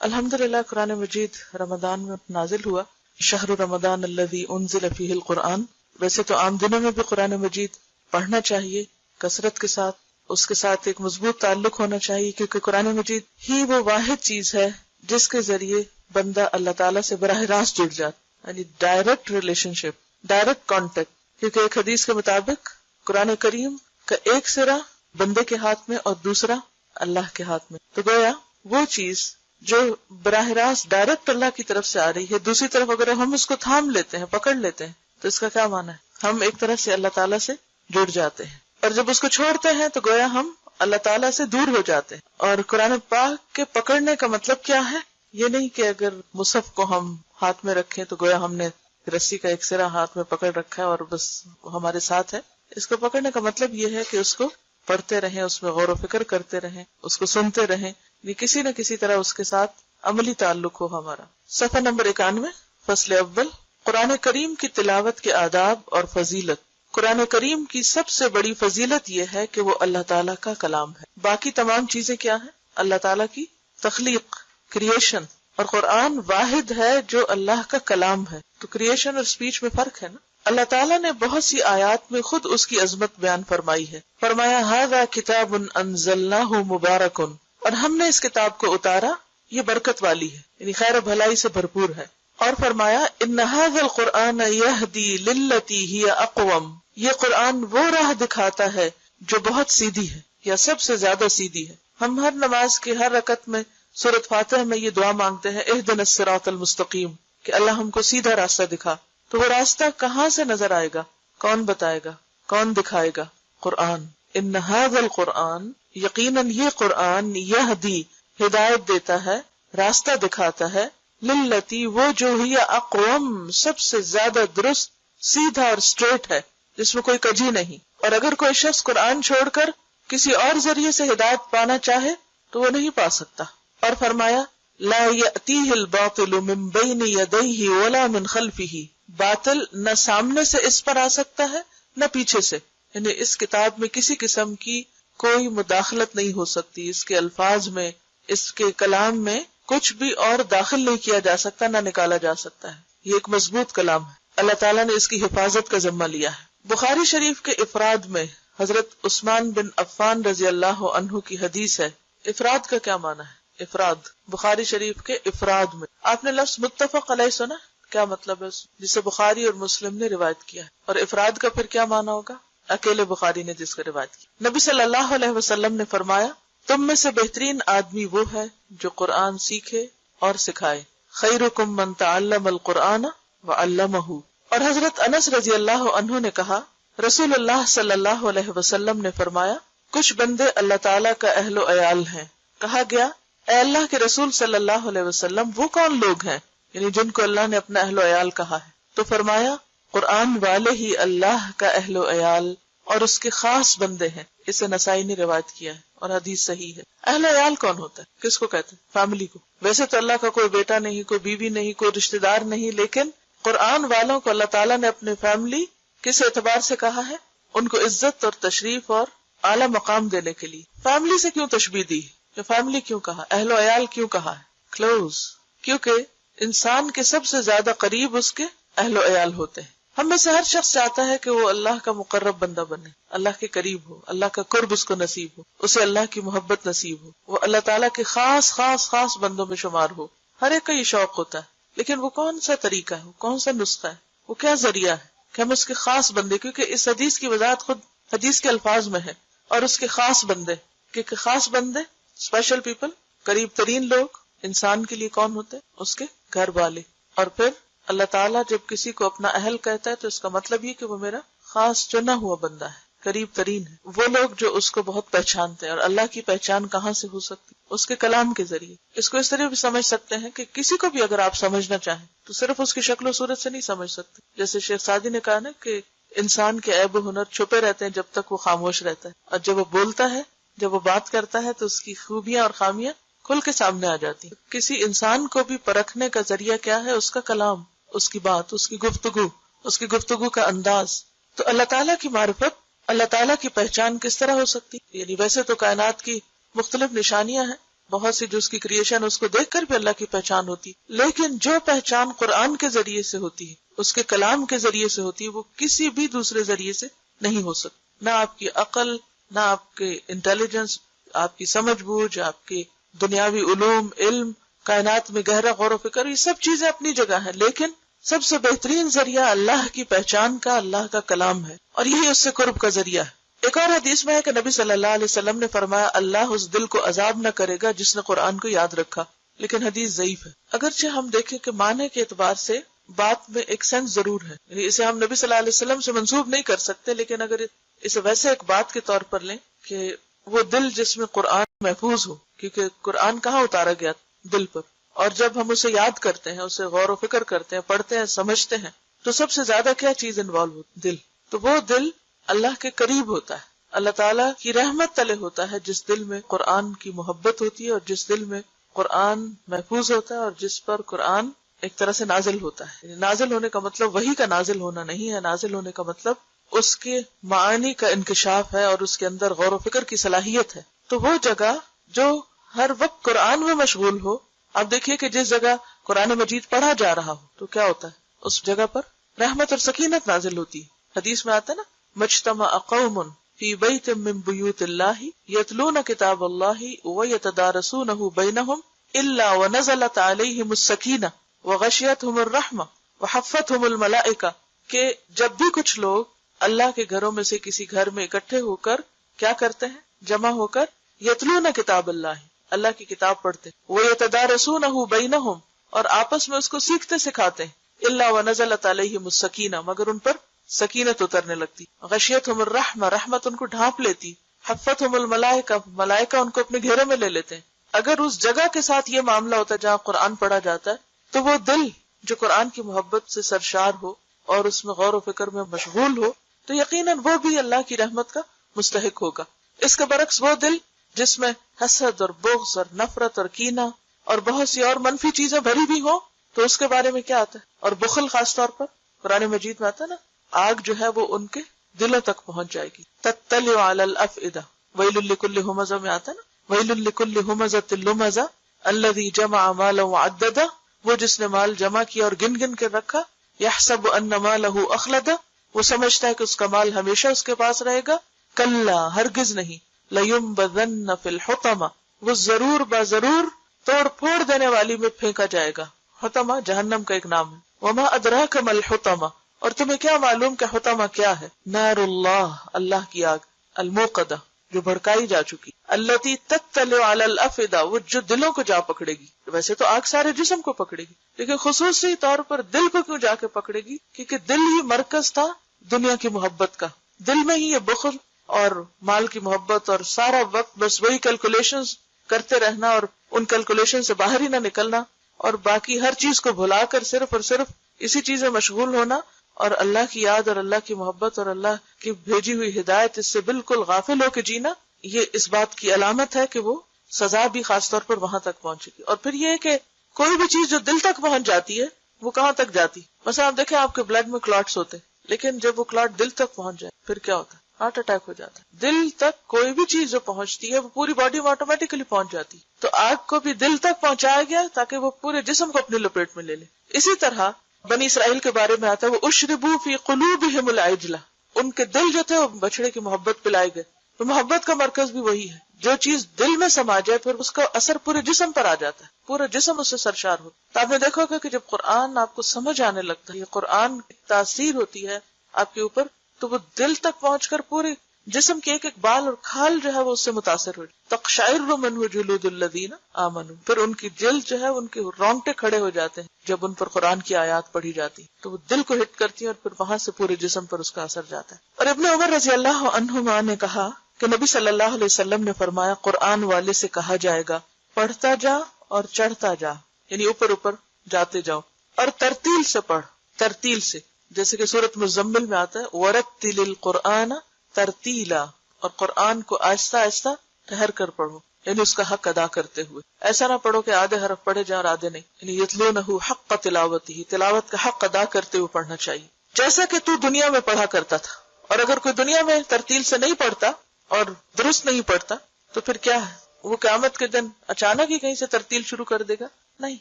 الحمدللہ قرآن مجید رمضان میں نازل ہوا، شہر رمضان الذی انزل فیہ القرآن۔ ویسے تو عام دنوں میں بھی قرآن مجید پڑھنا چاہیے کثرت کے ساتھ، اس کے ساتھ ایک مضبوط تعلق ہونا چاہیے، کیونکہ قرآن مجید ہی وہ واحد چیز ہے جس کے ذریعے بندہ اللہ تعالیٰ سے براہ راست جڑ جاتا، یعنی ڈائریکٹ ریلیشن شپ، ڈائریکٹ کانٹیکٹ۔ کیونکہ ایک حدیث کے مطابق قرآن کریم کا ایک سرا بندے کے ہاتھ میں اور دوسرا اللہ کے ہاتھ میں، تو گویا وہ چیز جو براہ راست ڈائریکٹ اللہ کی طرف سے آ رہی ہے، دوسری طرف اگر ہم اس کو تھام لیتے ہیں، پکڑ لیتے ہیں، تو اس کا کیا معنی ہے؟ ہم ایک طرح سے اللہ تعالیٰ سے جڑ جاتے ہیں، اور جب اس کو چھوڑتے ہیں تو گویا ہم اللہ تعالیٰ سے دور ہو جاتے ہیں۔ اور قرآن پاک کے پکڑنے کا مطلب کیا ہے؟ یہ نہیں کہ اگر مصحف کو ہم ہاتھ میں رکھیں تو گویا ہم نے رسی کا ایک سرا ہاتھ میں پکڑ رکھا ہے اور بس ہمارے ساتھ ہے۔ اس کو پکڑنے کا مطلب یہ ہے کہ اس کو پڑھتے رہیں، اس میں غور و فکر کرتے رہیں، اس کو سنتے رہیں، یہ کسی نہ کسی طرح اس کے ساتھ عملی تعلق ہو ہمارا۔ صفحہ نمبر 91، فصل اول، قرآن کریم کی تلاوت کے آداب اور فضیلت۔ قرآن کریم کی سب سے بڑی فضیلت یہ ہے کہ وہ اللہ تعالیٰ کا کلام ہے۔ باقی تمام چیزیں کیا ہیں؟ اللہ تعالیٰ کی تخلیق، کریشن، اور قرآن واحد ہے جو اللہ کا کلام ہے۔ تو کریشن اور سپیچ میں فرق ہے نا۔ اللہ تعالیٰ نے بہت سی آیات میں خود اس کی عظمت بیان فرمائی ہے۔ فرمایا ھذا کتاب انزلناہ مبارک، اور ہم نے اس کتاب کو اتارا، یہ برکت والی ہے، یعنی خیر و بھلائی سے بھرپور ہے۔ اور فرمایا ان ھذا القرآن یہدی للتی ہی اقوم، یہ قرآن وہ راہ دکھاتا ہے جو بہت سیدھی ہے یا سب سے زیادہ سیدھی ہے۔ ہم ہر نماز کی ہر رکعت میں سورۃ فاتحہ میں یہ دعا مانگتے ہیں، اہدنا الصراط المستقیم، کہ اللہ ہم کو سیدھا راستہ دکھا۔ تو وہ راستہ کہاں سے نظر آئے گا؟ کون بتائے گا؟ کون دکھائے گا؟ قرآن۔ ان ھذا القرآن، یقیناً یہ قرآن، یہدی، ہدایت دیتا ہے، راستہ دکھاتا ہے، للتی، وہ جو ہی اقوم، سب سے زیادہ درست، سیدھا اور اسٹریٹ ہے، جس میں کوئی کجی نہیں۔ اور اگر کوئی شخص قرآن چھوڑ کر کسی اور ذریعے سے ہدایت پانا چاہے تو وہ نہیں پا سکتا۔ اور فرمایا لا یأتیہ الباطل من بین یدیہ ولا من خلفہ، باطل نہ سامنے سے اس پر آ سکتا ہے نہ پیچھے سے، یعنی اس کتاب میں کسی قسم کی کوئی مداخلت نہیں ہو سکتی، اس کے الفاظ میں، اس کے کلام میں کچھ بھی اور داخل نہیں کیا جا سکتا، نہ نکالا جا سکتا ہے۔ یہ ایک مضبوط کلام ہے، اللہ تعالیٰ نے اس کی حفاظت کا ذمہ لیا ہے۔ بخاری شریف کے افراد میں حضرت عثمان بن عفان رضی اللہ عنہ کی حدیث ہے۔ افراد کا کیا معنی ہے؟ افراد بخاری شریف کے افراد میں، آپ نے لفظ متفق علیہ سنا، کیا مطلب ہے جسے بخاری اور مسلم نے روایت کیا ہے؟ اور افراد کا پھر کیا معنی ہوگا؟ اکیلے بخاری نے جس کا روایت کی۔ نبی صلی اللہ علیہ وسلم نے فرمایا تم میں سے بہترین آدمی وہ ہے جو قرآن سیکھے اور سکھائے، خیرکم من تعلم القرآن وعلمہ۔ اور حضرت انس رضی اللہ عنہ نے کہا رسول اللہ صلی اللہ علیہ وسلم نے فرمایا کچھ بندے اللہ تعالیٰ کا اہل و عیال ہیں۔ کہا گیا اے اللہ کے رسول صلی اللہ علیہ وسلم وہ کون لوگ ہیں یعنی جن کو اللہ نے اپنا اہل و عیال کہا ہے؟ تو فرمایا قرآن والے ہی اللہ کا اہل و عیال اور اس کے خاص بندے ہیں۔ اسے نسائی نے روایت کیا ہے اور حدیث صحیح ہے۔ اہل و عیال کون ہوتا ہے؟ کس کو کہتے ہیں؟ فیملی کو۔ ویسے تو اللہ کا کوئی بیٹا نہیں، کوئی بیوی نہیں، کوئی رشتہ دار نہیں، لیکن قرآن والوں کو اللہ تعالیٰ نے اپنے فیملی کس اعتبار سے کہا ہے؟ ان کو عزت اور تشریف اور اعلیٰ مقام دینے کے لیے۔ فیملی سے کیوں تشبیہ دی؟ کہ فیملی کیوں کہا؟ اہل و عیال کیوں کہا ہے؟ کلوز، کیونکہ انسان کے سب سے زیادہ قریب اس کے اہل و عیال ہوتے ہیں۔ ہم میں سے ہر شخص چاہتا ہے کہ وہ اللہ کا مقرب بندہ بنے، اللہ کے قریب ہو، اللہ کا قرب اس کو نصیب ہو، اسے اللہ کی محبت نصیب ہو، وہ اللہ تعالیٰ کے خاص خاص خاص بندوں میں شمار ہو۔ ہر ایک کا یہ شوق ہوتا ہے، لیکن وہ کون سا طریقہ ہے، وہ کون سا نسخہ ہے، وہ کیا ذریعہ ہے کہ ہم اس کے خاص بندے، کیونکہ اس حدیث کی وضاحت خود حدیث کے الفاظ میں ہے، اور اس کے خاص بندے، کیونکہ خاص بندے، اسپیشل پیپل، قریب ترین لوگ انسان کے لیے کون ہوتے ہیں؟ اس کے گھر والے۔ اور پھر اللہ تعالیٰ جب کسی کو اپنا اہل کہتا ہے تو اس کا مطلب یہ کہ وہ میرا خاص چنا ہوا بندہ ہے، قریب ترین ہے، وہ لوگ جو اس کو بہت پہچانتے ہیں۔ اور اللہ کی پہچان کہاں سے ہو سکتی؟ اس کے کلام کے ذریعے۔ اس کو اس طرح بھی سمجھ سکتے ہیں کہ کسی کو بھی اگر آپ سمجھنا چاہیں تو صرف اس کی شکل و صورت سے نہیں سمجھ سکتے۔ جیسے شیخ سعدی نے کہا نا کہ انسان کے عیب و ہنر چھپے رہتے ہیں جب تک وہ خاموش رہتا ہے، اور جب وہ بولتا ہے، جب وہ بات کرتا ہے تو اس کی خوبیاں اور خامیاں کھل کے سامنے آ جاتی ہیں۔ کسی انسان کو بھی پرکھنے کا ذریعہ کیا ہے؟ اس کا کلام، اس کی بات، اس کی گفتگو کا انداز۔ تو اللہ تعالیٰ کی معرفت، اللہ تعالیٰ کی پہچان کس طرح ہو سکتی؟ یعنی ویسے تو کائنات کی مختلف نشانیاں ہیں، بہت سی جو اس کی کریشن اس کو دیکھ کر بھی اللہ کی پہچان ہوتی، لیکن جو پہچان قرآن کے ذریعے سے ہوتی ہے، اس کے کلام کے ذریعے سے ہوتی ہے، وہ کسی بھی دوسرے ذریعے سے نہیں ہو سکتی. نہ آپ کی عقل، نہ آپ کے انٹیلیجنس، آپ کی سمجھ بوجھ، آپ کے دنیاوی علوم، علم، کائنات میں گہرا غور و فکر، یہ سب چیزیں اپنی جگہ ہیں، لیکن سب سے بہترین ذریعہ اللہ کی پہچان کا اللہ کا کلام ہے، اور یہی اس سے قرب کا ذریعہ ہے. ایک اور حدیث میں ہے کہ نبی صلی اللہ علیہ وسلم نے فرمایا اللہ اس دل کو عذاب نہ کرے گا جس نے قرآن کو یاد رکھا، لیکن حدیث ضعیف ہے. اگرچہ ہم دیکھیں کہ معنی کے اعتبار سے بات میں ایک سینس ضرور ہے، یعنی اسے ہم نبی صلی اللہ علیہ وسلم سے منسوب نہیں کر سکتے، لیکن اگر اسے ویسے ایک بات کے طور پر لیں کہ وہ دل جس میں قرآن محفوظ ہو، کیونکہ قرآن کہاں اتارا گیا؟ دل پر. اور جب ہم اسے یاد کرتے ہیں، اسے غور و فکر کرتے ہیں، پڑھتے ہیں، سمجھتے ہیں، تو سب سے زیادہ کیا چیز انوالو ہوتی؟ دل. تو وہ دل اللہ کے قریب ہوتا ہے، اللہ تعالیٰ کی رحمت تلے ہوتا ہے، جس دل میں قرآن کی محبت ہوتی ہے، اور جس دل میں قرآن محفوظ ہوتا ہے، اور جس پر قرآن ایک طرح سے نازل ہوتا ہے. نازل ہونے کا مطلب وحی کا نازل ہونا نہیں ہے، نازل ہونے کا مطلب اس کے معانی کا انکشاف ہے، اور اس کے اندر غور و فکر کی صلاحیت ہے. تو وہ جگہ جو ہر وقت قرآن میں مشغول ہو، آپ دیکھیے کہ جس جگہ قرآن مجید پڑھا جا رہا ہو تو کیا ہوتا ہے؟ اس جگہ پر رحمت اور سکینت نازل ہوتی ہے. حدیث میں آتا ہے نا، مجتمع قوم فی بیت من بیوت اللہ یتلون کتاب اللہ ویتدارسونہ بینہم الا ونزلت علیہم السکینہ وغشیتہم الرحمہ وحفتہم الملائکہ، کہ جب بھی کچھ لوگ اللہ کے گھروں میں سے کسی گھر میں اکٹھے ہو کر کیا کرتے ہیں؟ جمع ہو کر یتلون کتاب اللہ، اللہ کی کتاب پڑھتے، وَيَتَدَارَسُونَهُ بَيْنَهُمْ، اور آپس میں اس کو سیکھتے سکھاتے ہیں، إِلَّا وَنَزَلَتْ عَلَيْهِمُ السَّكِينَةُ، مگر ان پر سکینت اترنے لگتی، غشیتہم الرحمہ، رحمت ان کو ڈھانپ لیتی، حفتہم الملائکہ، ملائکہ ان کو اپنے گھیرے میں لے لیتے ہیں. اگر اس جگہ کے ساتھ یہ معاملہ ہوتا ہے جہاں قرآن پڑھا جاتا ہے، تو وہ دل جو قرآن کی محبت سے سرشار ہو اور اس میں غور و فکر میں مشغول ہو، تو یقیناً وہ بھی اللہ کی رحمت کا مستحق ہوگا. اس کے برعکس وہ دل جس میں حسد اور بغض اور نفرت اور کینہ اور بہت سی اور منفی چیزیں بھری بھی ہوں، تو اس کے بارے میں کیا آتا ہے؟ اور بخل خاص طور پر قرآن مجید میں آتا ہے نا، آگ جو ہے وہ ان کے دلوں تک پہنچ جائے گی. تطلع علی الافئدہ، ویل لکل ہمزہ میں آتا ہے نا، ویل لکل ہمزۃ لمزہ الذی جمع مالا وعددہ، وہ جس نے مال جمع کیا اور گن گن کے رکھا، یحسب ان مالہ اخلدہ، وہ سمجھتا ہے کہ اس کا مال ہمیشہ اس کے پاس رہے گا. کلا، ہرگز نہیں، لَيُنبَذَنَّ فِي الْحُطَمَةِ، وہ ضرور ضرور توڑ پھوڑ دینے والی میں پھینکا جائے گا. حطمہ جہنم کا ایک نام ہے. وَمَا أَدْرَاكَ مَا الْحُطَمَةُ، اور تمہیں کیا معلوم کہ حطمہ کیا ہے؟ نار اللہ، اللہ کی آگ، الموقدہ، جو بھڑکائی جا چکی، التي تطلع على الافئدہ، وہ جو دلوں کو جا پکڑے گی. ویسے تو آگ سارے جسم کو پکڑے گی، لیکن خصوصی طور پر دل کو کیوں جا کے پکڑے گی؟ کیونکہ دل ہی مرکز تھا دنیا کی محبت کا. دل میں ہی یہ بخل اور مال کی محبت اور سارا وقت بس وہی کیلکولیشنز کرتے رہنا اور ان کیلکولیشن سے باہر ہی نہ نکلنا، اور باقی ہر چیز کو بھلا کر صرف اور صرف اسی چیز میں مشغول ہونا، اور اللہ کی یاد اور اللہ کی محبت اور اللہ کی بھیجی ہوئی ہدایت اس سے بالکل غافل ہو کے جینا، یہ اس بات کی علامت ہے کہ وہ سزا بھی خاص طور پر وہاں تک پہنچے گی. اور پھر یہ کہ کوئی بھی چیز جو دل تک پہنچ جاتی ہے وہ کہاں تک جاتی؟ مثلا آپ دیکھیں آپ کے بلڈ میں کلاٹس ہوتے، لیکن جب وہ کلاٹ دل تک پہنچ جائے پھر کیا ہوتا ہے؟ ہارٹ اٹیک ہو جاتا ہے. دل تک کوئی بھی چیز جو پہنچتی ہے وہ پوری باڈی میں آٹومیٹکلی پہنچ جاتی. تو آگ کو بھی دل تک پہنچایا گیا تاکہ وہ پورے جسم کو اپنی لپیٹ میں لے لے. اسی طرح بنی اسرائیل کے بارے میں آتا ہے وہ اشربوا فی قلوبہم العجلہ، ان کے دل جو تھے وہ بچڑے کی محبت پلائے گئے. تو محبت کا مرکز بھی وہی ہے، جو چیز دل میں سما جائے پھر اس کا اثر پورے جسم پر آ جاتا ہے، پورا جسم اس سے سرشار ہو. تو آپ نے دیکھا ہوگا کہ جب قرآن آپ کو سمجھ آنے لگتا ہے، یہ قرآن تاثیر ہوتی ہے آپ کے اوپر، تو وہ دل تک پہنچ کر پورے جسم کے ایک ایک بال اور کھال جو ہے وہ اس سے متاثر ہو. تقشعر منہ جلود الذین آمنوا، پھر ان کی جلد جو ہے ان کے رونگٹے کھڑے ہو جاتے ہیں جب ان پر قرآن کی آیات پڑھی جاتی، تو وہ دل کو ہٹ کرتی ہیں اور پھر وہاں سے پورے جسم پر اس کا اثر جاتا ہے. اور ابن عمر رضی اللہ عنہما نے کہا کہ نبی صلی اللہ علیہ وسلم نے فرمایا، قرآن والے سے کہا جائے گا پڑھتا جا اور چڑھتا جا، یعنی اوپر اوپر جاتے جاؤ، اور ترتیل سے پڑھ، ترتیل سے، جیسے کہ سورۃ مزمل میں آتا ہے وَرَتِّلِ الْقُرْآنَ ترتیلا، اور قرآن کو آہستہ آہستہ ٹھہر کر پڑھو، یعنی اس کا حق ادا کرتے ہوئے. ایسا نہ پڑھو کہ آدھے حرف پڑھے جائیں اور آدھے نہیں، یعنی یتلونہ حق تلاوتہ، تلاوت کا حق ادا کرتے ہوئے پڑھنا چاہیے، جیسا کہ تو دنیا میں پڑھا کرتا تھا. اور اگر کوئی دنیا میں ترتیل سے نہیں پڑھتا اور درست نہیں پڑھتا تو پھر کیا ہے؟ وہ قیامت کے دن اچانک ہی کہیں سے ترتیل شروع کر دے گا؟ نہیں.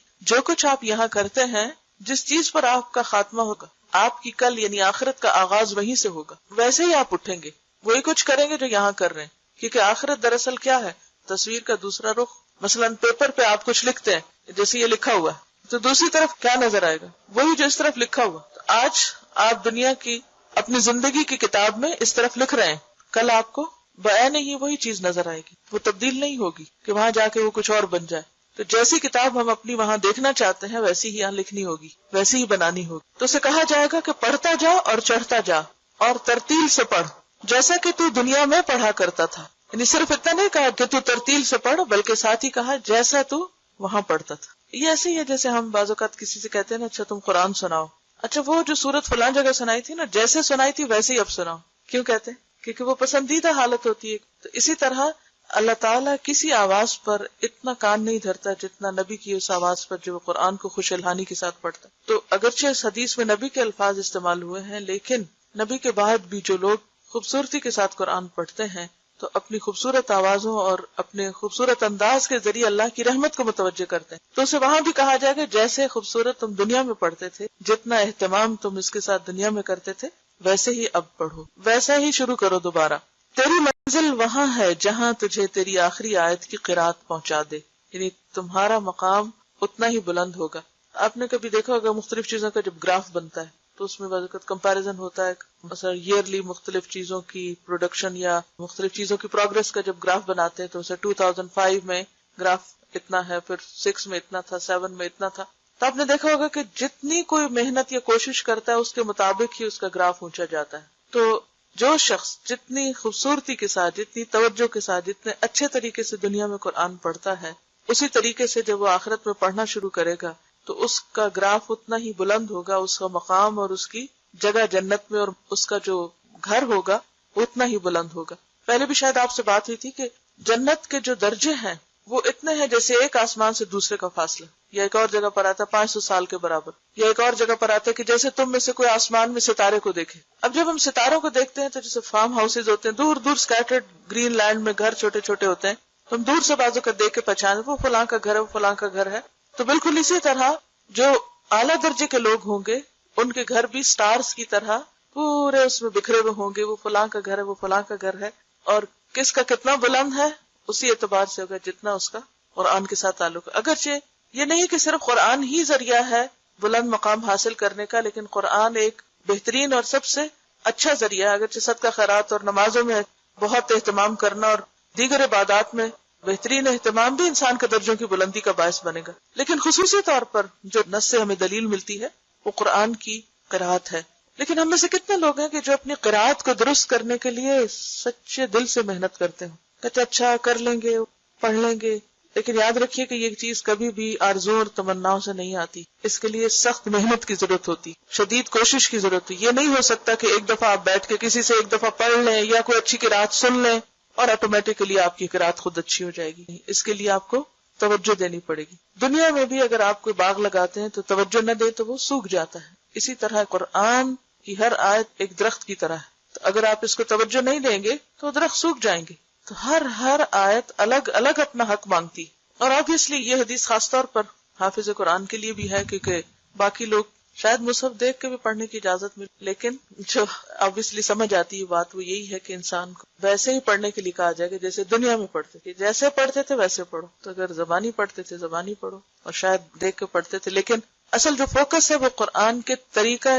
جو کچھ آپ یہاں کرتے ہیں، جس چیز پر آپ کا خاتمہ ہوگا، آپ کی کل یعنی آخرت کا آغاز وہیں سے ہوگا، ویسے ہی آپ اٹھیں گے، وہی کچھ کریں گے جو یہاں کر رہے ہیں. کیونکہ آخرت دراصل کیا ہے؟ تصویر کا دوسرا رخ. مثلاً پیپر پہ آپ کچھ لکھتے ہیں، جیسے یہ لکھا ہوا ہے، تو دوسری طرف کیا نظر آئے گا؟ وہی جو اس طرف لکھا ہوا. تو آج آپ دنیا کی اپنی زندگی کی کتاب میں اس طرف لکھ رہے ہیں، کل آپ کو بیان ہی وہی چیز نظر آئے گی، وہ تبدیل نہیں ہوگی کہ وہاں جا کے وہ کچھ اور بن جائے. تو جیسی کتاب ہم اپنی وہاں دیکھنا چاہتے ہیں ویسی ہی یہاں لکھنی ہوگی، ویسی ہی بنانی ہوگی. تو اسے کہا جائے گا کہ پڑھتا جا اور چڑھتا جا اور ترتیل سے پڑھ جیسا کہ تو دنیا میں پڑھا کرتا تھا. یعنی صرف اتنا نہیں کہا کہ تو ترتیل سے پڑھ، بلکہ ساتھ ہی کہا جیسا تو وہاں پڑھتا تھا. یہ ایسے ہی ہے جیسے ہم بعض اوقات کسی سے کہتے ہیں نا، اچھا تم قرآن سناؤ، اچھا وہ جو سورت فلان جگہ سنائی تھی نا، جیسے سنائی تھی ویسے ہی اب سناؤ. کیوں کہتے ہیں؟ کیونکہ وہ پسندیدہ حالت ہوتی ہے. تو اسی طرح اللہ تعالیٰ کسی آواز پر اتنا کان نہیں دھرتا جتنا نبی کی اس آواز پر جو وہ قرآن کو خوش الحانی کے ساتھ پڑھتا. تو اگرچہ اس حدیث میں نبی کے الفاظ استعمال ہوئے ہیں، لیکن نبی کے بعد بھی جو لوگ خوبصورتی کے ساتھ قرآن پڑھتے ہیں تو اپنی خوبصورت آوازوں اور اپنے خوبصورت انداز کے ذریعے اللہ کی رحمت کو متوجہ کرتے ہیں. تو اسے وہاں بھی کہا جائے گا جیسے خوبصورت تم دنیا میں پڑھتے تھے، جتنا اہتمام تم اس کے ساتھ دنیا میں کرتے تھے، ویسے ہی اب پڑھو، ویسا ہی شروع کرو دوبارہ. تیری منزل وہاں ہے جہاں تجھے تیری آخری آیت کی قرات پہنچا دے. یعنی تمہارا مقام اتنا ہی بلند ہوگا. آپ نے کبھی دیکھا ہوگا مختلف چیزوں کا جب گراف بنتا ہے تو اس میں بعض اوقات کمپیریزن ہوتا ہے، مثلا ایئرلی مختلف چیزوں کی پروڈکشن یا مختلف چیزوں کی پروگرس کا جب گراف بناتے ہیں تو اسے 2005 میں گراف اتنا ہے، پھر 6 میں اتنا تھا، 7 میں اتنا تھا. تو آپ نے دیکھا ہوگا کہ جتنی کوئی محنت یا کوشش کرتا ہے اس کے مطابق ہی اس کا گراف اونچا جاتا ہے. تو جو شخص جتنی خوبصورتی کے ساتھ، جتنی توجہ کے ساتھ، جتنے اچھے طریقے سے دنیا میں قرآن پڑھتا ہے، اسی طریقے سے جب وہ آخرت میں پڑھنا شروع کرے گا تو اس کا گراف اتنا ہی بلند ہوگا، اس کا مقام اور اس کی جگہ جنت میں اور اس کا جو گھر ہوگا اتنا ہی بلند ہوگا. پہلے بھی شاید آپ سے بات ہوئی تھی کہ جنت کے جو درجے ہیں وہ اتنے ہیں جیسے ایک آسمان سے دوسرے کا فاصلہ، یا ایک اور جگہ پر آتا ہے 500 سال کے برابر، یا ایک اور جگہ پر آتا ہے کہ جیسے تم میں سے کوئی آسمان میں ستارے کو دیکھے. اب جب ہم ستاروں کو دیکھتے ہیں تو جیسے فارم ہاؤسز ہوتے ہیں دور دور سکیٹرڈ گرین لینڈ میں، گھر چھوٹے چھوٹے ہوتے ہیں، تو ہم دور سے بازو کر دیکھ کے پہچان وہ فلاں کا گھر ہے، وہ فلاں کا گھر ہے. تو بالکل اسی طرح جو اعلیٰ درجے کے لوگ ہوں گے ان کے گھر بھی سٹارز کی طرح پورے اس میں بکھرے ہوئے ہوں گے، وہ فلاں کا گھر ہے، وہ فلاں کا گھر ہے. اور کس کا کتنا بلند ہے اسی اعتبار سے ہوگا جتنا اس کا قرآن کے ساتھ تعلق ہے. اگرچہ یہ نہیں کہ صرف قرآن ہی ذریعہ ہے بلند مقام حاصل کرنے کا، لیکن قرآن ایک بہترین اور سب سے اچھا ذریعہ ہے. اگرچہ صدقہ خیرات اور نمازوں میں بہت اہتمام کرنا اور دیگر عبادات میں بہترین اہتمام بھی انسان کے درجوں کی بلندی کا باعث بنے گا، لیکن خصوصی طور پر جو نص سے ہمیں دلیل ملتی ہے وہ قرآن کی قرات ہے. لیکن ہم میں سے کتنے لوگ ہیں کہ جو اپنی قرات کو درست کرنے کے لیے سچے دل سے محنت کرتے ہیں، کہتے اچھا کر لیں گے، پڑھ لیں گے، لیکن یاد رکھیے کہ یہ چیز کبھی بھی آرزو اور تمناؤں سے نہیں آتی. اس کے لیے سخت محنت کی ضرورت ہوتی، شدید کوشش کی ضرورت ہوتی. یہ نہیں ہو سکتا کہ ایک دفعہ آپ بیٹھ کے کسی سے ایک دفعہ پڑھ لیں یا کوئی اچھی قرات سن لیں اور آٹومیٹکلی آپ کی قرات خود اچھی ہو جائے گی. اس کے لیے آپ کو توجہ دینی پڑے گی. دنیا میں بھی اگر آپ کوئی باغ لگاتے ہیں تو توجہ نہ دے تو وہ سوکھ جاتا ہے. اسی طرح قرآن کی ہر آیت ایک درخت کی طرح ہے، تو اگر آپ اس کو توجہ نہیں دیں گے تو درخت سوکھ جائیں گے. تو ہر آیت الگ الگ اپنا حق مانگتی. اور آبویسلی یہ حدیث خاص طور پر حافظ قرآن کے لیے بھی ہے، کیونکہ باقی لوگ شاید مصحف دیکھ کے بھی پڑھنے کی اجازت ملے، لیکن جو آبویسلی سمجھ آتی ہے بات وہ یہی ہے کہ انسان کو ویسے ہی پڑھنے کے لیے کہا جائے گا جیسے دنیا میں پڑھتے تھے. جیسے پڑھتے تھے ویسے پڑھو. تو اگر زبانی پڑھتے تھے زبانی پڑھو، اور شاید دیکھ کے پڑھتے تھے، لیکن اصل جو فوکس ہے وہ قرآن کے طریقہ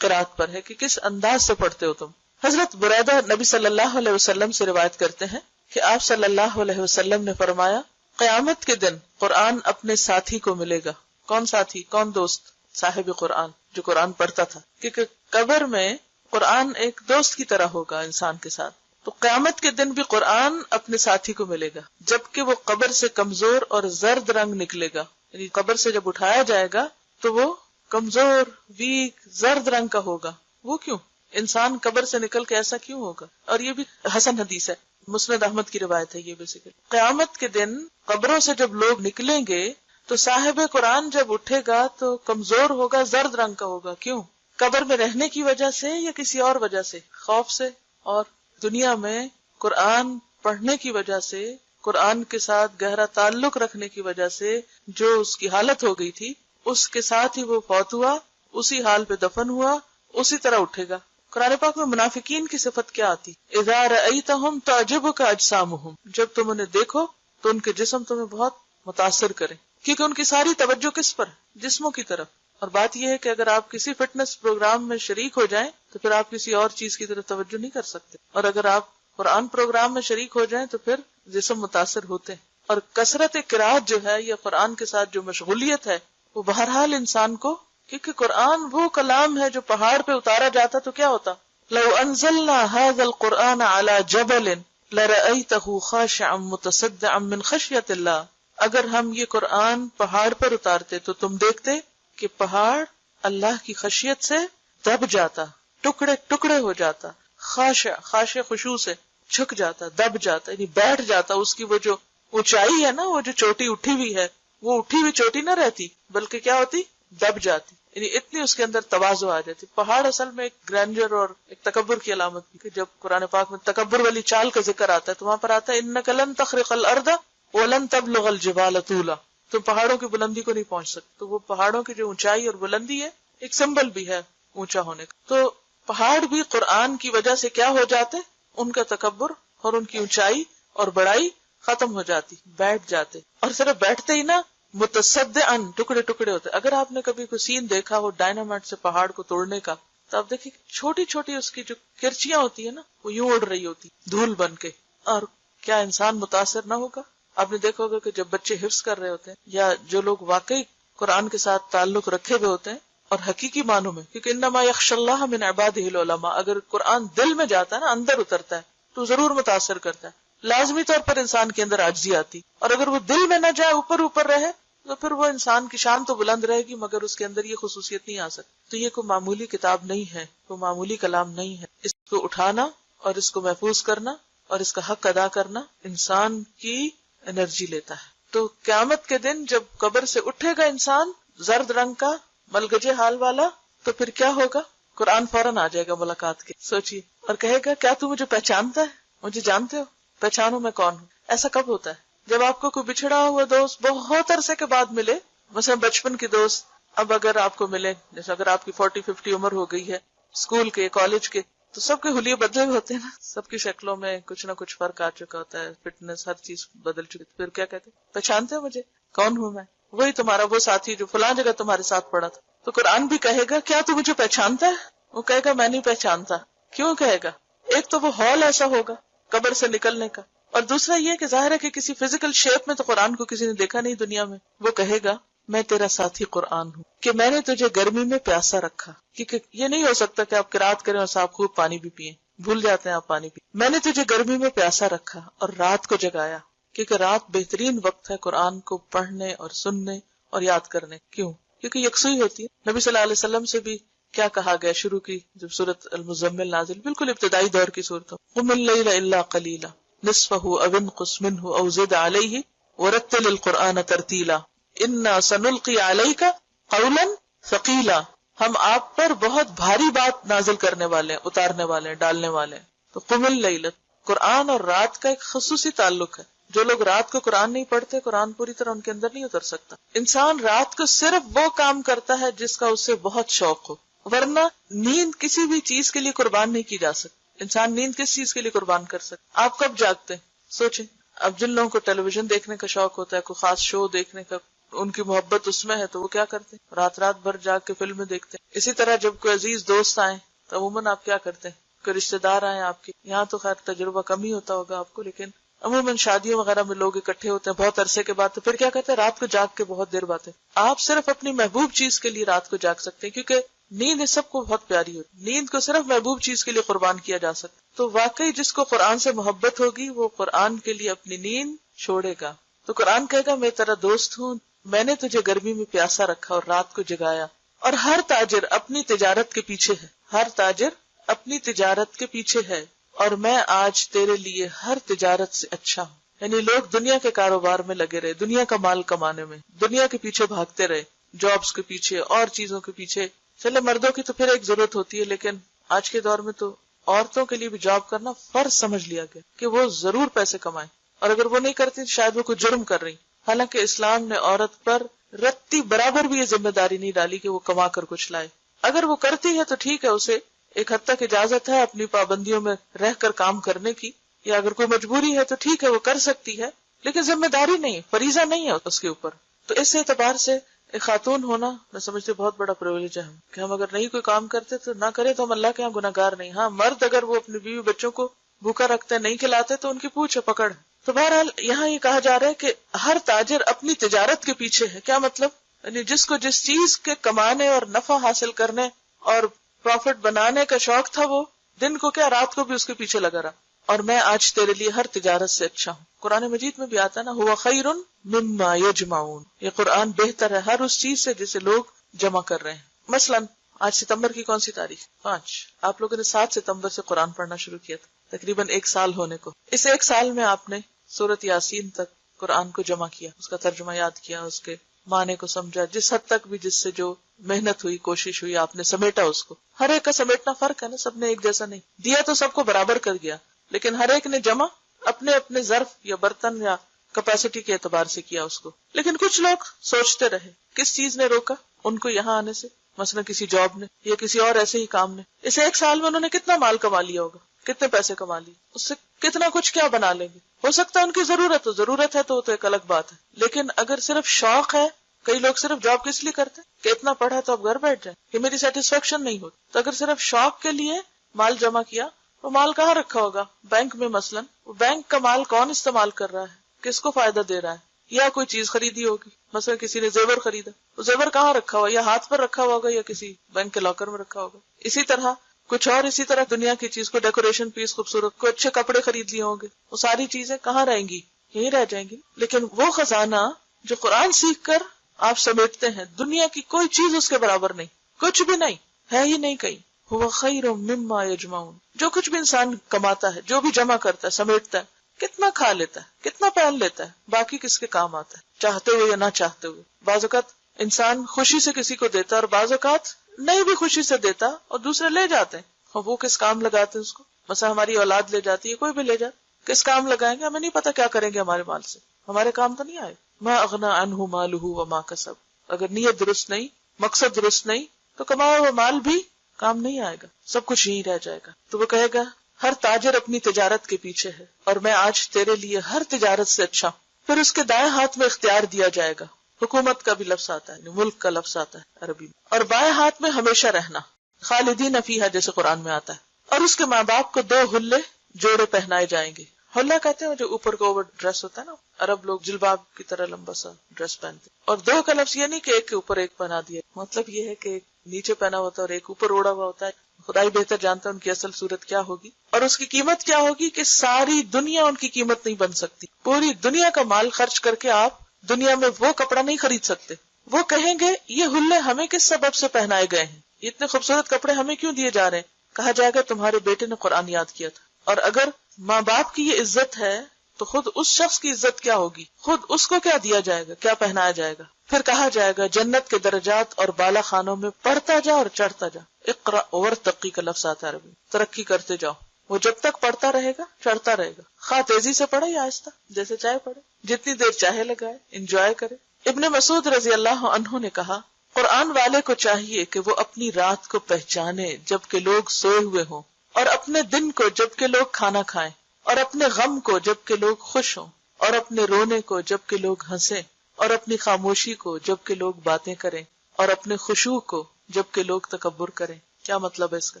قرات پر ہے کہ کس انداز سے پڑھتے ہو تم. حضرت بریدہ نبی صلی اللہ علیہ وسلم سے روایت کرتے ہیں کہ آپ صلی اللہ علیہ وسلم نے فرمایا، قیامت کے دن قرآن اپنے ساتھی کو ملے گا. کون ساتھی؟ کون دوست؟ صاحب قرآن، جو قرآن پڑھتا تھا. کیونکہ قبر میں قرآن ایک دوست کی طرح ہوگا انسان کے ساتھ. تو قیامت کے دن بھی قرآن اپنے ساتھی کو ملے گا، جبکہ وہ قبر سے کمزور اور زرد رنگ نکلے گا. یعنی قبر سے جب اٹھایا جائے گا تو وہ کمزور، ویک، زرد رنگ کا ہوگا. وہ کیوں؟ انسان قبر سے نکل کے ایسا کیوں ہوگا؟ اور یہ بھی حسن حدیث ہے، مسند احمد کی روایت ہے. یہ بیسیکلی قیامت کے دن قبروں سے جب لوگ نکلیں گے تو صاحب قرآن جب اٹھے گا تو کمزور ہوگا، زرد رنگ کا ہوگا. کیوں؟ قبر میں رہنے کی وجہ سے یا کسی اور وجہ سے؟ خوف سے. اور دنیا میں قرآن پڑھنے کی وجہ سے قرآن کے ساتھ گہرا تعلق رکھنے کی وجہ سے جو اس کی حالت ہو گئی تھی اس کے ساتھ ہی وہ فوت ہوا، اسی حال پہ دفن ہوا، اسی طرح اٹھے گا۔ قرآن پاک میں منافقین کی صفت کیا آتی؟ اذا رأیتہم تعجبک اجسامہم، جب تم انہیں دیکھو تو ان کے جسم تمہیں بہت متاثر کریں، کیونکہ ان کی ساری توجہ کس پر؟ جسموں کی طرف۔ اور بات یہ ہے کہ اگر آپ کسی فٹنس پروگرام میں شریک ہو جائیں تو پھر آپ کسی اور چیز کی طرف توجہ نہیں کر سکتے، اور اگر آپ قرآن پروگرام میں شریک ہو جائیں تو پھر جسم متاثر ہوتے ہیں۔ اور کثرت قرات جو ہے یا قرآن کے ساتھ جو مشغولیت ہے وہ بہرحال انسان کو، کیونکہ قرآن وہ کلام ہے جو پہاڑ پہ اتارا جاتا تو کیا ہوتا؟ لو انزلنا هذا القرآن على جبل لرأيته خاشعا متصدعا من خشية الله، اگر ہم یہ قرآن پہاڑ پر اتارتے تو تم دیکھتے کہ پہاڑ اللہ کی خشیت سے دب جاتا، ٹکڑے ٹکڑے ہو جاتا، خاشع خشوع سے جھک جاتا، دب جاتا، یعنی بیٹھ جاتا۔ اس کی وہ جو اونچائی ہے نا، وہ جو چوٹی اٹھی ہوئی ہے، وہ اٹھی ہوئی چوٹی نہ رہتی بلکہ کیا ہوتی؟ دب جاتی، یعنی اتنی اس کے اندر تواضع آ جاتی۔ پہاڑ اصل میں ایک گرینڈر اور ایک تکبر کی علامت ہے، کہ جب قرآن پاک میں تکبر والی چال کا ذکر آتا ہے تو وہاں پر آتا ہے انک لن تخرق الارض ولن تبلغ الجبال طولا، تم پہاڑوں کی بلندی کو نہیں پہنچ سکتے۔ تو وہ پہاڑوں کی جو اونچائی اور بلندی ہے ایک سمبل بھی ہے اونچا ہونے کا۔ تو پہاڑ بھی قرآن کی وجہ سے کیا ہو جاتے؟ ان کا تکبر اور ان کی اونچائی اور بڑائی ختم ہو جاتی، بیٹھ جاتے، اور صرف بیٹھتے ہی نہ، متصدعن، ٹکڑے ٹکڑے ہوتے۔ اگر آپ نے کبھی کوئی سین دیکھا ہو ڈائنامائٹ سے پہاڑ کو توڑنے کا تو آپ دیکھیں چھوٹی چھوٹی اس کی جو کرچیاں ہوتی ہیں نا وہ یوں اڑ رہی ہوتی دھول بن کے، اور کیا انسان متاثر نہ ہوگا؟ آپ نے دیکھا ہوگا کہ جب بچے حفظ کر رہے ہوتے ہیں یا جو لوگ واقعی قرآن کے ساتھ تعلق رکھے ہوئے ہوتے ہیں اور حقیقی معنوں میں، کیونکہ انما یخشی اللہ من عبادہ العلماء، اگر قرآن دل میں جاتا ہے نا، اندر اترتا ہے تو ضرور متاثر کرتا ہے، لازمی طور پر انسان کے اندر عاجزی آتی، اور اگر وہ دل میں نہ جائے، اوپر اوپر رہے تو پھر وہ انسان کی شان تو بلند رہے گی مگر اس کے اندر یہ خصوصیت نہیں آ سکتی۔ تو یہ کوئی معمولی کتاب نہیں ہے، کوئی معمولی کلام نہیں ہے۔ اس کو اٹھانا اور اس کو محفوظ کرنا اور اس کا حق ادا کرنا انسان کی انرجی لیتا ہے۔ تو قیامت کے دن جب قبر سے اٹھے گا انسان زرد رنگ کا ملگجے حال والا، تو پھر کیا ہوگا؟ قرآن فوراً آ جائے گا ملاقات کے، سوچئے، اور کہے گا کیا تو مجھے پہچانتا ہے؟ مجھے جانتے ہو؟ پہچانو میں کون ہوں۔ ایسا کب ہوتا ہے؟ جب آپ کو کوئی بچھڑا ہوا دوست بہت عرصے کے بعد ملے، مثلا بچپن کے دوست اب اگر آپ کو ملے، جیسے اگر آپ کی 40-50 عمر ہو گئی ہے، اسکول کے، کالج کے، تو سب کے حلیے بدلے ہوئے ہوتے ہیں نا، سب کی شکلوں میں کچھ نہ کچھ فرق آ چکا ہوتا ہے، فٹنس ہر چیز بدل چکی، پھر کیا کہتے ہیں؟ پہچانتے ہو مجھے؟ کون ہوں میں؟ وہی تمہارا وہ ساتھی جو فلاں جگہ تمہارے ساتھ پڑا تھا۔ تو قرآن بھی کہے گا کیا تو مجھے پہچانتا ہے؟ وہ کہے گا میں نہیں پہچانتا۔ کیوں کہے گا؟ ایک تو وہ ہال ایسا ہوگا قبر سے نکلنے کا، اور دوسرا یہ کہ ظاہر ہے کہ کسی فزیکل شیپ میں تو قرآن کو کسی نے دیکھا نہیں دنیا میں۔ وہ کہے گا میں تیرا ساتھی قرآن ہوں، کہ میں نے تجھے گرمی میں پیاسا رکھا، کیونکہ یہ نہیں ہو سکتا کہ آپ قرات کریں اور صاحب خوب پانی بھی پیئیں، بھول جاتے ہیں آپ پانی پی۔ میں نے تجھے گرمی میں پیاسا رکھا اور رات کو جگایا، کیونکہ رات بہترین وقت ہے قرآن کو پڑھنے اور سننے اور یاد کرنے۔ کیوں؟ کیونکہ یکسوئی ہوتی ہے۔ نبی صلی اللہ علیہ وسلم سے بھی کیا کہا گیا شروع کی جب سورۃ المزمل نازل، بالکل ابتدائی دور کی صورتوں، قم اللیل الا قلیلا نصفہ او انقص منہ او زد علیہ ورتل القرآن ترتیلا انا سنلقی علیک قولا ثقیلا، ہم آپ پر بہت بھاری بات نازل کرنے والے ہیں، اتارنے والے ہیں، ڈالنے والے ہیں۔ تو قم اللیل، قرآن اور رات کا ایک خصوصی تعلق ہے۔ جو لوگ رات کو قرآن نہیں پڑھتے، قرآن پوری طرح ان کے اندر نہیں اتر سکتا۔ انسان رات کو صرف وہ کام کرتا ہے جس کا اسے بہت شوق ہو، ورنہ نیند کسی بھی چیز کے لیے قربان نہیں کی جا سکتی۔ انسان نیند کس چیز کے لیے قربان کر سکتا؟ آپ کب جاگتے ہیں؟ سوچیں، اب جن لوگوں کو ٹیلی ویژن دیکھنے کا شوق ہوتا ہے، کوئی خاص شو دیکھنے کا، ان کی محبت اس میں ہے تو وہ کیا کرتے ہیں؟ رات رات بھر جاگ کے فلمیں دیکھتے ہیں۔ اسی طرح جب کوئی عزیز دوست آئے تو عموماً آپ کیا کرتے ہیں؟ کوئی رشتے دار آئے آپ کے، یہاں تو خیر تجربہ کم ہی ہوتا ہوگا آپ کو، لیکن عموماً شادیوں وغیرہ میں لوگ اکٹھے ہوتے ہیں بہت عرصے کے بعد، تو پھر کیا کہتے ہیں؟ رات کو جاگ کے بہت دیر باتیں۔ آپ صرف اپنی محبوب چیز کے لیے رات کو جاگ سکتے ہیں، کیونکہ نیند اس سب کو بہت پیاری ہوتی، نیند کو صرف محبوب چیز کے لیے قربان کیا جا سکتا۔ تو واقعی جس کو قرآن سے محبت ہوگی وہ قرآن کے لیے اپنی نیند چھوڑے گا۔ تو قرآن کہے گا میں تیرا دوست ہوں، میں نے تجھے گرمی میں پیاسا رکھا اور رات کو جگایا۔ اور ہر تاجر اپنی تجارت کے پیچھے ہے، ہر تاجر اپنی تجارت کے پیچھے ہے، اور میں آج تیرے لیے ہر تجارت سے اچھا ہوں۔ یعنی لوگ دنیا کے کاروبار میں لگے رہے، دنیا کا مال کمانے میں، دنیا کے پیچھے بھاگتے رہے، جابز کے پیچھے اور چیزوں کے پیچھے۔ چلے مردوں کی تو پھر ایک ضرورت ہوتی ہے، لیکن آج کے دور میں تو عورتوں کے لیے بھی جاب کرنا فرض سمجھ لیا گیا کہ وہ ضرور پیسے کمائیں، اور اگر وہ نہیں کرتی شاید وہ کوئی جرم کر رہی. حالانکہ اسلام نے عورت پر رتی برابر بھی یہ ذمہ داری نہیں ڈالی کہ وہ کما کر کچھ لائے. اگر وہ کرتی ہے تو ٹھیک ہے، اسے ایک حد تک اجازت ہے اپنی پابندیوں میں رہ کر کام کرنے کی، یا اگر کوئی مجبوری ہے تو ٹھیک ہے وہ کر سکتی ہے، لیکن ذمہ داری نہیں، فریضہ نہیں ہے اس کے اوپر. تو اس اعتبار سے ایک خاتون ہونا میں سمجھتی بہت بڑا پریویلیج ہے کہ ہم اگر نہیں کوئی کام کرتے تو نہ کرے تو ہم اللہ کے یہاں گناہگار نہیں. ہاں مرد اگر وہ اپنی بیوی بچوں کو بھوکا رکھتے نہیں کھلاتے تو ان کی پوچھ پکڑ. تو بہرحال یہاں یہ کہا جا رہا ہے کہ ہر تاجر اپنی تجارت کے پیچھے ہے. کیا مطلب؟ یعنی جس کو جس چیز کے کمانے اور نفع حاصل کرنے اور پروفٹ بنانے کا شوق تھا وہ دن کو کیا رات کو بھی اس کے پیچھے لگا رہا. اور میں آج تیرے لیے ہر تجارت سے اچھا ہوں. قرآن مجید میں بھی آتا ہے نا، ہوا خیر مما یجمعون. یہ قرآن بہتر ہے ہر اس چیز سے جسے لوگ جمع کر رہے ہیں. مثلا آج ستمبر کی کون سی تاریخ؟ 5. آپ لوگوں نے 7 ستمبر سے قرآن پڑھنا شروع کیا تھا، تقریباً 1 سال ہونے کو. اس 1 سال میں آپ نے سورۃ یاسین تک قرآن کو جمع کیا، اس کا ترجمہ یاد کیا، اس کے معنی کو سمجھا، جس حد تک بھی جس سے جو محنت ہوئی کوشش ہوئی آپ نے سمیٹا اس کو. ہر ایک کا سمیٹنا فرق ہے نا، سب نے ایک جیسا نہیں دیا تو سب کو برابر کر گیا، لیکن ہر ایک نے جمع اپنے اپنے ظرف یا برتن یا کیپیسٹی کے اعتبار سے کیا اس کو. لیکن کچھ لوگ سوچتے رہے کس چیز نے روکا ان کو یہاں آنے سے، مثلا کسی جاب نے یا کسی اور ایسے ہی کام نے. اس 1 سال میں انہوں نے کتنا مال کما لیا ہوگا، کتنے پیسے کما لیے، اس سے کتنا کچھ کیا بنا لیں گے. ہو سکتا ہے ان کی ضرورت ہے تو ایک الگ بات ہے، لیکن اگر صرف شوق ہے، کئی لوگ صرف جاب کس لیے کرتے ہیں کہ اتنا پڑھا تو اب گھر بیٹھ جائیں کہ میری سیٹسفیکشن نہیں ہوتی. تو اگر صرف شوق کے لیے مال جمع کیا، وہ مال کہاں رکھا ہوگا؟ بینک میں. مثلا وہ بینک کا مال کون استعمال کر رہا ہے، کس کو فائدہ دے رہا ہے؟ یا کوئی چیز خریدی ہوگی، مثلا کسی نے زیور خریدا، وہ زیور کہاں رکھا ہوا؟ یا ہاتھ پر رکھا ہوا ہوگا یا کسی بینک کے لاکر میں رکھا ہوگا. اسی طرح کچھ اور، اسی طرح دنیا کی چیز کو ڈیکوریشن پیس خوبصورت، کوئی اچھے کپڑے خرید لیے ہوں گے، وہ ساری چیزیں کہاں رہیں گی؟ یہیں رہ جائیں گی. لیکن وہ خزانہ جو قرآن سیکھ کر آپ سمیٹتے ہیں، دنیا کی کوئی چیز اس کے برابر نہیں، کچھ بھی نہیں ہے ہی نہیں کہیں. ہوا خیر مما یجمعون. جو کچھ بھی انسان کماتا ہے، جو بھی جمع کرتا ہے، سمیٹتا ہے، کتنا کھا لیتا ہے، کتنا پہن لیتا ہے، باقی کس کے کام آتا ہے، چاہتے ہوئے یا نہ چاہتے ہوئے. بعض اوقات انسان خوشی سے کسی کو دیتا ہے اور بعض اوقات نہیں بھی خوشی سے دیتا اور دوسرے لے جاتے ہیں. اور وہ کس کام لگاتے ہیں اس کو؟ مثلا ہماری اولاد لے جاتی ہے، کوئی بھی لے جائے، کس کام لگائیں گے؟ ہمیں نہیں پتا کیا کریں گے ہمارے مال سے، ہمارے کام تو نہیں آئے. ما اغنى عنہ مالہ وما کسب. اگر نیت درست نہیں، مقصد درست نہیں تو کمایا ہوا مال بھی کام نہیں آئے گا، سب کچھ یہیں رہ جائے گا. تو وہ کہے گا ہر تاجر اپنی تجارت کے پیچھے ہے اور میں آج تیرے لیے ہر تجارت سے اچھا ہوں. پھر اس کے دائیں ہاتھ میں اختیار دیا جائے گا. حکومت کا بھی لفظ آتا ہے، ملک کا لفظ آتا ہے عربی میں. اور بائیں ہاتھ میں ہمیشہ رہنا، خالدین فیہا جیسے قرآن میں آتا ہے. اور اس کے ماں باپ کو 2 حلے جوڑے پہنائے جائیں گے. حلہ کہتے ہیں جو اوپر کا اوور ڈریس ہوتا ہے نا، عرب لوگ جلباب کی طرح لمبا سا ڈریس پہنتے. اور 2 کا لفظ یہ نہیں کہ ایک کے اوپر ایک پہنا دیا، مطلب یہ ہے کہ ایک نیچے پہنا ہوتا ہے اور ایک اوپر اوڑا ہوا ہوتا ہے. خدا ہی بہتر جانتا ہے ان کی اصل صورت کیا ہوگی اور اس کی قیمت کیا ہوگی کہ ساری دنیا ان کی قیمت نہیں بن سکتی. پوری دنیا کا مال خرچ کر کے آپ دنیا میں وہ کپڑا نہیں خرید سکتے. وہ کہیں گے یہ حلے ہمیں کس سبب سے پہنائے گئے ہیں، اتنے خوبصورت کپڑے ہمیں کیوں دیے جا رہے ہیں؟ کہا جائے گا تمہارے بیٹے نے قرآن یاد کیا تھا. اور اگر ماں باپ کی یہ عزت ہے تو خود اس شخص کی عزت کیا ہوگی، خود اس کو کیا دیا جائے گا، کیا پہنایا جائے گا. پھر کہا جائے گا جنت کے درجات اور بالا خانوں میں پڑھتا جا اور چڑھتا جا. اقرا ورتقی کا لفظ آتا ہے عربی، ترقی کرتے جاؤ. وہ جب تک پڑھتا رہے گا چڑھتا رہے گا، خواہ تیزی سے پڑھے یا آہستہ، جیسے چاہے پڑھے، جتنی دیر چاہے لگائے، انجوائے کرے. ابن مسعود رضی اللہ عنہ نے کہا قرآن والے کو چاہیے کہ وہ اپنی رات کو پہچانے جبکہ لوگ سوئے ہوئے ہوں، اور اپنے دن کو جبکہ لوگ کھانا کھائیں، اور اپنے غم کو جبکہ لوگ خوش ہوں، اور اپنے رونے کو جبکہ لوگ ہنسیں، اور اپنی خاموشی کو جبکہ لوگ باتیں کریں، اور اپنے خشوع کو جبکہ لوگ تکبر کریں. کیا مطلب ہے اس کا؟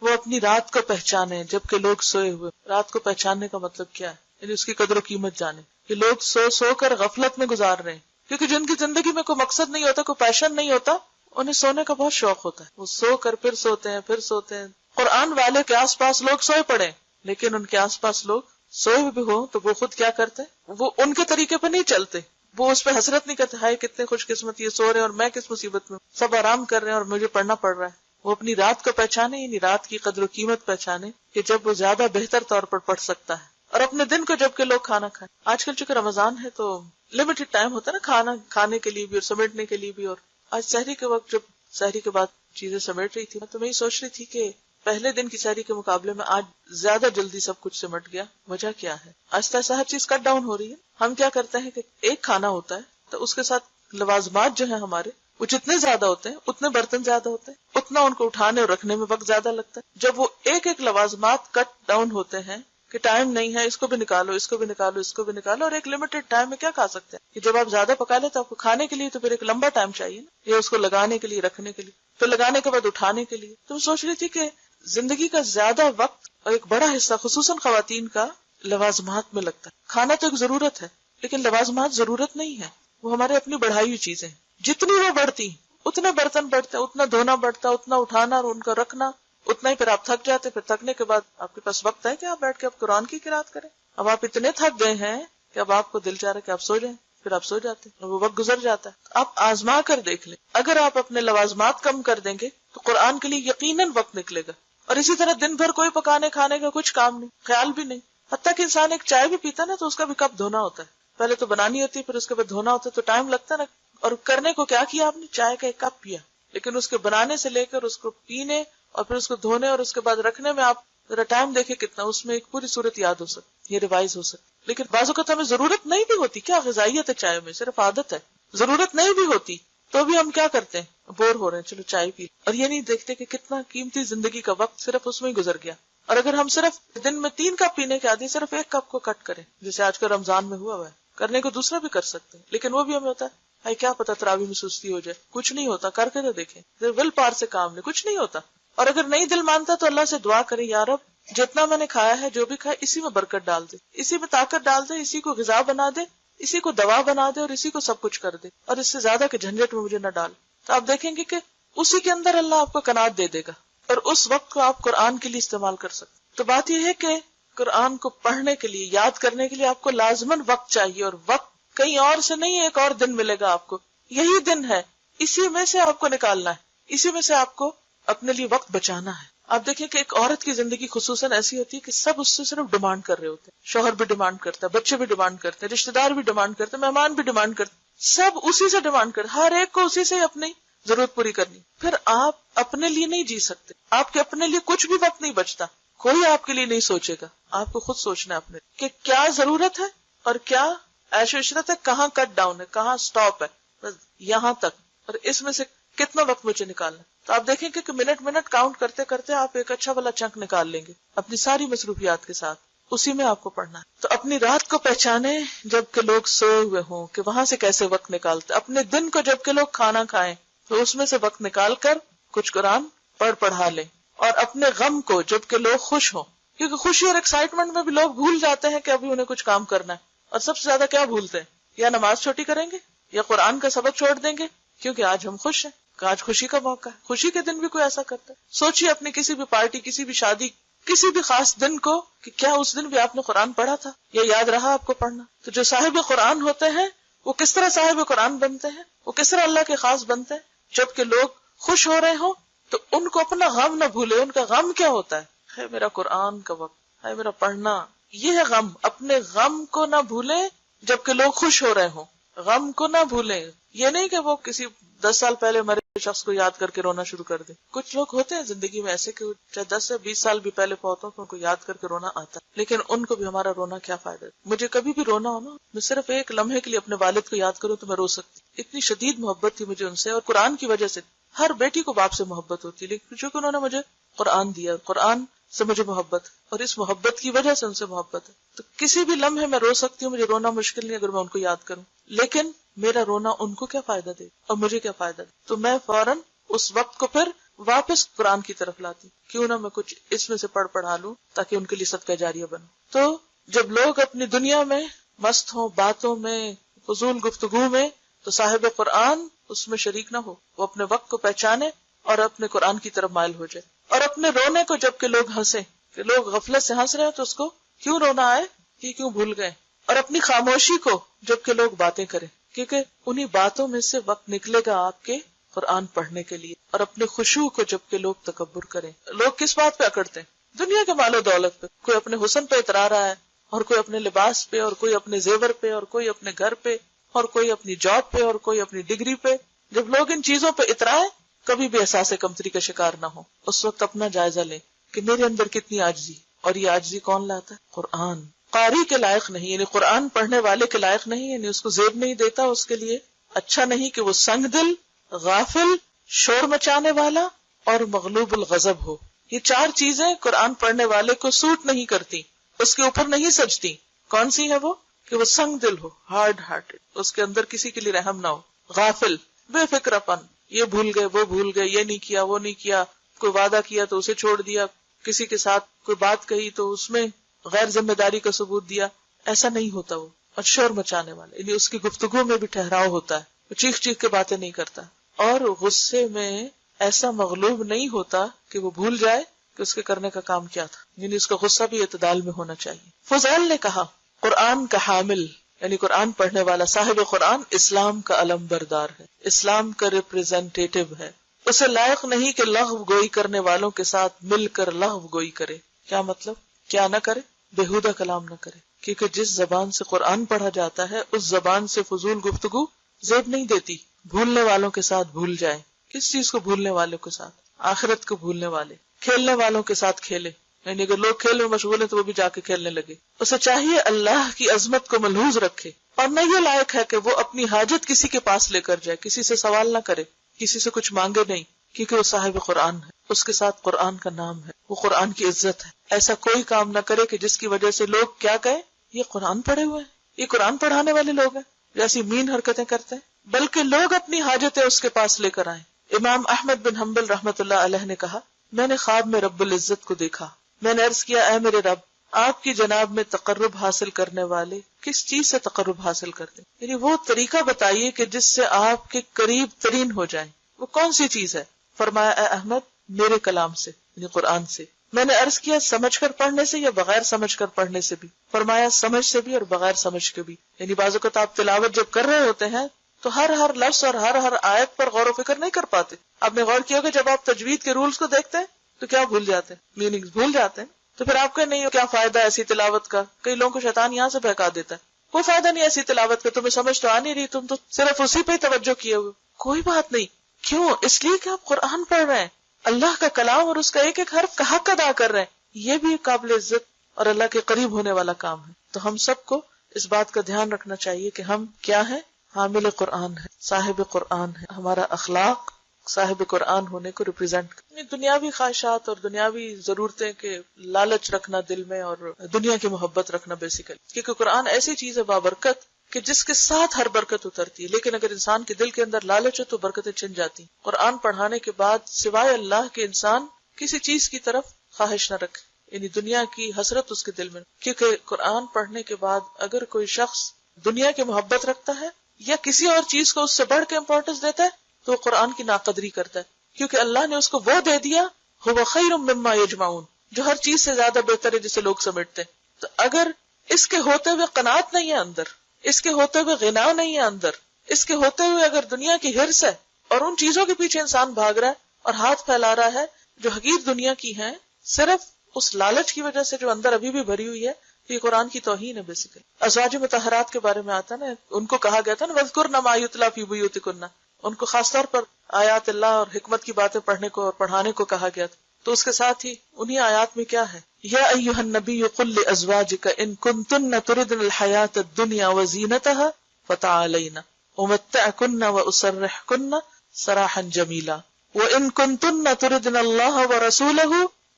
وہ اپنی رات کو پہچانے جبکہ لوگ سوئے ہوئے. رات کو پہچاننے کا مطلب کیا ہے؟ یعنی اس کی قدر و قیمت جانے کہ لوگ سو کر غفلت میں گزار رہے ہیں، کیونکہ جن کی زندگی میں کوئی مقصد نہیں ہوتا، کوئی پیشن نہیں ہوتا، انہیں سونے کا بہت شوق ہوتا ہے. وہ سو کر پھر سوتے ہیں، پھر سوتے ہیں. قرآن والے کے آس پاس لوگ سوئے پڑے، لیکن ان کے آس پاس لوگ سوئے بھی ہو تو وہ خود کیا کرتے؟ وہ ان کے طریقے پہ نہیں چلتے، وہ اس پہ حسرت نہیں کرتے ہائے کتنے خوش قسمت یہ سو رہے ہیں اور میں کس مصیبت میں، سب آرام کر رہے ہیں اور مجھے پڑھنا پڑ رہا ہے. وہ اپنی رات کو پہچانے، یعنی رات کی قدر و قیمت پہچانے کہ جب وہ زیادہ بہتر طور پر پڑھ سکتا ہے، اور اپنے دن کو جب کہ لوگ کھانا کھائیں. آج کل چونکہ رمضان ہے تو لمیٹڈ ٹائم ہوتا ہے نا کھانا کھانے کے لیے بھی اور سمیٹنے کے لیے بھی. اور آج سحری کے وقت جب سحری کے بعد چیزیں سمیٹ رہی تھی تو میں یہ سوچ رہی تھی کہ پہلے دن کی سحری کے مقابلے میں آج زیادہ جلدی سب کچھ سمٹ گیا. وجہ کیا ہے؟ آہستہ آہستہ ہر چیز کٹ ڈاؤن ہو رہی ہے. ہم کیا کرتے ہیں کہ ایک کھانا ہوتا ہے تو اس کے ساتھ لوازمات جو ہیں ہمارے وہ جتنے زیادہ ہوتے ہیں اتنے برتن زیادہ ہوتے ہیں, اتنا ان کو اٹھانے اور رکھنے میں وقت زیادہ لگتا ہے. جب وہ ایک ایک لوازمات کٹ ڈاؤن ہوتے ہیں کہ ٹائم نہیں ہے, اس کو بھی نکالو, اس کو بھی نکالو, اس کو بھی نکالو, اور ایک لمیٹڈ ٹائم میں کیا کھا سکتے ہیں کہ جب آپ زیادہ پکا لیں تو آپ کو کھانے کے لیے تو پھر ایک لمبا ٹائم چاہیے نا, یا اس کو لگانے کے لیے, رکھنے کے لیے, پھر لگانے کے بعد اٹھانے کے لیے. تو میں سوچ رہی تھی کہ زندگی کا زیادہ وقت اور ایک بڑا حصہ خصوصاً خواتین کا لوازمات میں لگتا ہے. کھانا تو ایک ضرورت ہے لیکن لوازمات ضرورت نہیں ہے, وہ ہمارے اپنی بڑھائی ہوئی چیزیں ہیں. جتنی وہ بڑھتی اتنے برتن بڑھتے, اتنا دھونا بڑھتا, اتنا اٹھانا اور ان کا رکھنا, اتنا ہی پھر آپ تھک جاتے. پھر تھکنے کے بعد آپ کے پاس وقت ہے کہ آپ بیٹھ کے آپ قرآن کی قرات کریں. اب آپ اتنے تھک گئے ہیں کہ اب آپ کو دل چاہ رہا ہے کہ آپ سو جائیں, پھر آپ سو جاتے ہیں, وہ وقت گزر جاتا ہے. آپ آزما کر دیکھ لیں, اگر آپ اپنے لوازمات کم کر دیں گے تو قرآن کے لیے یقیناً وقت نکلے گا. اور اسی طرح دن بھر کوئی پکانے کھانے کا کچھ کام نہیں, خیال بھی نہیں. حتیٰ کہ انسان ایک چائے بھی پیتا نا تو اس کا بھی کپ دھونا ہوتا ہے. پہلے تو بنانی ہوتی ہے, پھر اس کے بعد دھونا ہوتا ہے, تو ٹائم لگتا ہے نا. اور کرنے کو کیا کیا آپ نے, چائے کا ایک کپ پیا, لیکن اس کے بنانے سے لے کر اس کو پینے اور پھر اس کو دھونے اور اس کے بعد رکھنے میں آپ ذرا ٹائم دیکھیں کتنا, اس میں ایک پوری صورت یاد ہو سکتی, یہ ریوائز ہو سکتی. لیکن بعض اوقات ہمیں ضرورت نہیں بھی ہوتی, کیا غذائیت ہے چائے میں, صرف عادت ہے, ضرورت نہیں بھی ہوتی تو بھی ہم کیا کرتے ہیں, بور ہو رہے ہیں, چلو چائے پی. اور یہ نہیں دیکھتے کہ کتنا قیمتی زندگی کا وقت صرف اس میں ہی گزر گیا. اور اگر ہم صرف دن میں 3 کپ پینے کے عادی, صرف 1 کپ کو کٹ کریں, جیسے آج کل رمضان میں ہوا ہے, کرنے کو دوسرا بھی کر سکتے ہیں, لیکن وہ بھی ہمیں ہوتا ہے کیا پتا تراویح میں سستی ہو جائے. کچھ نہیں ہوتا, کر کے تو دیکھیں, ول پار سے کام نہیں, کچھ نہیں ہوتا. اور اگر نہیں دل مانتا تو اللہ سے دعا کریں, یا رب جتنا میں نے کھایا ہے, جو بھی کھایا, اسی میں برکت ڈال دے, اسی میں طاقت ڈال دے, اسی کو غذا بنا دے, اسی کو دوا بنا دے, اور اسی کو سب کچھ کر دے, اور اس سے زیادہ کہ جھنجٹ میں مجھے نہ ڈال. تو آپ دیکھیں گے کہ اسی کے اندر اللہ آپ کو قناعت دے دے گا, اور اس وقت کو آپ قرآن کے لیے استعمال کر سکتے. تو بات یہ ہے کہ قرآن کو پڑھنے کے لیے, یاد کرنے کے لیے آپ کو لازماً وقت چاہیے, اور وقت کہیں اور سے نہیں, ایک اور دن ملے گا آپ کو, یہی دن ہے, اسی میں سے آپ کو نکالنا ہے, اسی میں سے آپ کو اپنے لیے وقت بچانا ہے. آپ دیکھیں کہ ایک عورت کی زندگی خصوصاً ایسی ہوتی ہے کہ سب اس سے صرف ڈیمانڈ کر رہے ہوتے ہیں. شوہر بھی ڈیمانڈ کرتا ہے, بچے بھی ڈیمانڈ کرتے ہیں, رشتے دار بھی ڈیمانڈ کرتے ہیں, مہمان بھی ڈیمانڈ کرتے ہیں, سب اسی سے ڈیمانڈ کرتے, ہر ایک کو اسی سے اپنی ضرورت پوری کرنی. پھر آپ اپنے لیے نہیں جی سکتے, آپ کے اپنے لیے کچھ بھی وقت نہیں بچتا, کوئی آپ کے لیے نہیں سوچے گا. آپ کو خود سوچنا ہے اپنے کہ کیا ضرورت ہے اور کیا عیش و عشرت ہے, کہاں کٹ ڈاؤن ہے, کہاں سٹاپ ہے, بس یہاں تک, اور اس میں سے کتنا وقت مجھے نکالنا. تو آپ دیکھیں کہ منٹ منٹ کاؤنٹ کرتے کرتے آپ ایک اچھا والا چنک نکال لیں گے اپنی ساری مصروفیات کے ساتھ, اسی میں آپ کو پڑھنا ہے. تو اپنی رات کو پہچانے جب کہ لوگ سوئے ہوئے ہوں, کہ وہاں سے کیسے وقت نکالتے. اپنے دن کو جب کہ لوگ کھانا کھائیں تو اس میں سے وقت نکال کر کچھ قرآن پڑھا لیں. اور اپنے غم کو جب کہ لوگ خوش ہوں, کیونکہ خوشی اور ایکسائٹمنٹ میں بھی لوگ بھول جاتے ہیں کہ ابھی انہیں کچھ کام کرنا ہے. اور سب سے زیادہ کیا بھولتے ہیں, یا نماز چھوٹی کریں گے یا قرآن کا سبق چھوڑ دیں گے, کیونکہ آج ہم خوش ہیں, کہ آج خوشی کا موقع ہے. خوشی کے دن بھی کوئی ایسا کرتا ہے؟ سوچیے اپنی کسی بھی پارٹی, کسی بھی شادی, کسی بھی خاص دن کو کہ کیا اس دن بھی آپ نے قرآن پڑھا تھا, یا یاد رہا آپ کو پڑھنا. تو جو صاحب قرآن ہوتے ہیں وہ کس طرح صاحب قرآن بنتے ہیں, وہ کس طرح اللہ کے خاص بنتے ہیں, جبکہ لوگ خوش ہو رہے ہوں تو ان کو اپنا غم نہ بھولے. ان کا غم کیا ہوتا ہے میرا قرآن کا وقت ہے, میرا پڑھنا, یہ ہے غم. اپنے غم کو نہ بھولے جبکہ لوگ خوش ہو رہے ہوں, غم کو نہ بھولیں. یہ نہیں کہ وہ کسی 10 سال پہلے مرے شخص کو یاد کر کے رونا شروع کر دے. کچھ لوگ ہوتے ہیں زندگی میں ایسے کہ چاہے 10 سے 20 سال بھی پہلے فوت ہو تو ان کو یاد کر کے رونا آتا ہے, لیکن ان کو بھی ہمارا رونا کیا فائدہ. مجھے کبھی بھی رونا ہو نا, میں صرف ایک لمحے کے لیے اپنے والد کو یاد کروں تو میں رو سکتی. اتنی شدید محبت تھی مجھے ان سے, اور قرآن کی وجہ سے. ہر بیٹی کو باپ سے محبت ہوتی ہے, لیکن چونکہ انہوں نے مجھے قرآن دیا, قرآن سے مجھے محبت, اور اس محبت کی وجہ سے ان سے محبت ہے. تو کسی بھی لمحے میں رو سکتی ہوں, مجھے رونا مشکل نہیں اگر میں ان کو یاد کروں. لیکن میرا رونا ان کو کیا فائدہ دے اور مجھے کیا فائدہ دے. تو میں فوراً اس وقت کو پھر واپس قرآن کی طرف لاتی, کیوں نہ میں کچھ اس میں سے پڑھا لوں تاکہ ان کے لیے صدقہ جاریہ بنوں. تو جب لوگ اپنی دنیا میں مست ہوں, باتوں میں, فضول گفتگو میں, تو صاحب قرآن اس میں شریک نہ ہو. وہ اپنے وقت کو پہچانے اور اپنے قرآن کی طرف مائل ہو جائے. اور اپنے رونے کو جب کہ لوگ ہنسیں, کہ لوگ غفلت سے ہنس رہے ہیں تو اس کو کیوں رونا آئے, کہ کیوں بھول گئے. اور اپنی خاموشی کو جب کہ لوگ باتیں کریں, کیونکہ انہی باتوں میں سے وقت نکلے گا آپ کے قرآن پڑھنے کے لیے. اور اپنے خشوع کو جب کہ لوگ تکبر کریں. لوگ کس بات پہ اکڑتے ہیں؟ دنیا کے مال و دولت پہ. کوئی اپنے حسن پہ اترا رہا ہے, اور کوئی اپنے لباس پہ, اور کوئی اپنے زیور پہ, اور کوئی اپنے گھر پہ, اور کوئی اپنی جاب پہ, اور کوئی اپنی ڈگری پہ. جب لوگ ان چیزوں پہ اترائے, کبھی بھی احساس کمتری کا شکار نہ ہو. اس وقت اپنا جائزہ لیں کہ میرے اندر کتنی عاجزی، اور یہ عاجزی کون لاتا ہے؟ قرآن. قاری کے لائق نہیں، یعنی قرآن پڑھنے والے کے لائق نہیں، یعنی اس کو زیب نہیں دیتا، اس کے لیے اچھا نہیں کہ وہ سنگ دل، غافل، شور مچانے والا اور مغلوب الغضب ہو. یہ چار چیزیں قرآن پڑھنے والے کو سوٹ نہیں کرتی، اس کے اوپر نہیں سجتی. کون سی ہے وہ؟ کہ وہ سنگ دل ہو، ہارڈ ہارٹڈ، اس کے اندر کسی کے لیے رحم نہ ہو، غافل، بے فکر اپن، یہ بھول گئے وہ بھول گئے، یہ نہیں کیا وہ نہیں کیا، کوئی وعدہ کیا تو اسے چھوڑ دیا، کسی کے ساتھ کوئی بات کہی تو اس میں غیر ذمہ داری کا ثبوت دیا. ایسا نہیں ہوتا وہ. اور شور مچانے والے، یعنی اس کی گفتگو میں بھی ٹھہراؤ ہوتا ہے، وہ چیخ چیخ کے باتیں نہیں کرتا، اور غصے میں ایسا مغلوب نہیں ہوتا کہ وہ بھول جائے کہ اس کے کرنے کا کام کیا تھا، یعنی اس کا غصہ بھی اعتدال میں ہونا چاہیے. فضیل نے کہا قرآن کا حامل یعنی قرآن پڑھنے والا، صاحب قرآن اسلام کا علم بردار ہے، اسلام کا ریپریزنٹیٹو ہے. اسے لائق نہیں کہ لغو گوئی کرنے والوں کے ساتھ مل کر لغو گوئی کرے. کیا مطلب؟ کیا نہ کرے؟ بےہودہ کلام نہ کرے، کیونکہ جس زبان سے قرآن پڑھا جاتا ہے اس زبان سے فضول گفتگو زیب نہیں دیتی. بھولنے والوں کے ساتھ بھول جائے. کس چیز کو بھولنے والوں کے ساتھ؟ آخرت کو بھولنے والے. کھیلنے والوں کے ساتھ کھیلے، یعنی اگر لوگ کھیل میں مشغول ہیں تو وہ بھی جا کے کھیلنے لگے. اسے چاہیے اللہ کی عظمت کو ملحوظ رکھے، اور نہ یہ لائق ہے کہ وہ اپنی حاجت کسی کے پاس لے کر جائے، کسی سے سوال نہ کرے، کسی سے کچھ مانگے نہیں، کیونکہ وہ صاحب قرآن ہے، اس کے ساتھ قرآن کا نام ہے، وہ قرآن کی عزت ہے. ایسا کوئی کام نہ کرے کہ جس کی وجہ سے لوگ کیا کہیں، یہ قرآن پڑھے ہوئے ہیں، یہ قرآن پڑھانے والے لوگ ہیں، جیسی مین حرکتیں کرتے ہیں. بلکہ لوگ اپنی حاجتیں اس کے پاس لے کر آئیں. امام احمد بن حنبل رحمۃ اللہ علیہ نے کہا، میں نے خواب میں رب العزت کو دیکھا. میں نے عرض کیا، اے میرے رب، آپ کی جناب میں تقرب حاصل کرنے والے کس چیز سے تقرب حاصل کرتے، یعنی وہ طریقہ بتائیے کہ جس سے آپ کے قریب ترین ہو جائیں، وہ کون سی چیز ہے؟ فرمایا، اے احمد، میرے کلام سے، یعنی قرآن سے. میں نے عرض کیا، سمجھ کر پڑھنے سے یا بغیر سمجھ کر پڑھنے سے بھی؟ فرمایا، سمجھ سے بھی اور بغیر سمجھ کے بھی. یعنی بعض اوقات آپ تلاوت جب کر رہے ہوتے ہیں تو ہر لفظ اور ہر آیت پر غور و فکر نہیں کر پاتے. آپ نے غور کیا کہ جب آپ تجوید کے رولز کو دیکھتے ہیں تو کیا بھول جاتے ہیں؟ میننگز بھول جاتے ہیں. تو پھر آپ کا نہیں کیا فائدہ ایسی تلاوت کا؟ کئی لوگوں کو شیطان یہاں سے بہکا دیتا ہے، کوئی فائدہ نہیں ایسی تلاوت کا، تمہیں سمجھ تو آ نہیں رہی، تم تو صرف اسی پہ توجہ کیے ہوئے. کوئی بات نہیں. کیوں؟ اس لیے کہ آپ قرآن پڑھ رہے ہیں، اللہ کا کلام اور اس کا ایک ایک حرف کا حق ادا کر رہے ہیں. یہ بھی قابل عزت اور اللہ کے قریب ہونے والا کام ہے. تو ہم سب کو اس بات کا دھیان رکھنا چاہیے کہ ہم کیا ہیں؟ حامل قرآن ہے، صاحب قرآن ہے. ہمارا اخلاق صاحب قرآن ہونے کو ریپرزینٹ کریں. دنیاوی خواہشات اور دنیاوی ضرورتیں کے لالچ رکھنا دل میں اور دنیا کی محبت رکھنا بیسیکلی، کیونکہ قرآن ایسی چیز ہے بابرکت کہ جس کے ساتھ ہر برکت اترتی ہے. لیکن اگر انسان کے دل کے اندر لالچ ہو تو برکتیں چھن جاتی. قرآن پڑھانے کے بعد سوائے اللہ کے انسان کسی چیز کی طرف خواہش نہ رکھے، یعنی دنیا کی حسرت اس کے دل میں. کیونکہ قرآن پڑھنے کے بعد اگر کوئی شخص دنیا کی محبت رکھتا ہے یا کسی اور چیز کو اس سے بڑھ کے امپورٹنس دیتا ہے تو وہ قرآن کی ناقدری کرتا ہے، کیونکہ اللہ نے اس کو وہ دے دیا هو خیر مما یجمعون، جو ہر چیز سے زیادہ بہتر ہے جسے لوگ سمیٹتے ہیں. تو اگر اس کے ہوتے ہوئے قناعت نہیں ہے اندر، اس کے ہوتے ہوئے غنا نہیں ہے اندر، اس کے ہوتے ہوئے اگر دنیا کی ہرس ہے اور ان چیزوں کے پیچھے انسان بھاگ رہا ہے اور ہاتھ پھیلا رہا ہے جو حقیر دنیا کی ہیں صرف اس لالچ کی وجہ سے جو اندر ابھی بھی بھری ہوئی ہے، تو یہ قرآن کی توہین ہے بیسیکلی. ازواج مطہرات کے بارے میں آتا ہے نا، ان کو کہا گیا تھا نا وَاذْكُرْنَ مَا يُتْلَىٰ فِي بُيُوتِكُنَّ، ان کو خاص طور پر آیات اللہ اور حکمت کی باتیں پڑھنے کو اور پڑھانے کو کہا گیا تھا. تو اس کے ساتھ ہی انہی آیات میں کیا ہے، یا ایھا النبی قل لازواجک ان کنتن تردن الحیاۃ الدنیا وزینتها فتعالین امتعکن واسرحکن سراحا جمیلا وان کنتن تردن اللہ ورسولہ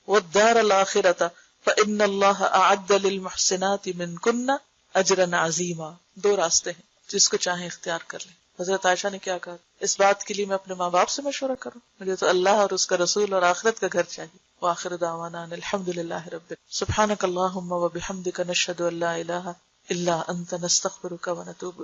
والدار الآخرۃ فان اللہ اعد للمحسنات منکن اجرا عظیما. دو راستے ہیں، جس کو چاہیں اختیار کر لیں. حضرت عائشہ نے کیا کہا، اس بات کے لیے میں اپنے ماں باپ سے مشورہ کروں؟ مجھے تو اللہ اور اس کا رسول اور آخرت کا گھر چاہیے. وآخر دعوانا ان الحمد للہ رب سبحانک اللہم وبحمدک نشہد ان لا الہ الا انت نستغفرک ونتوب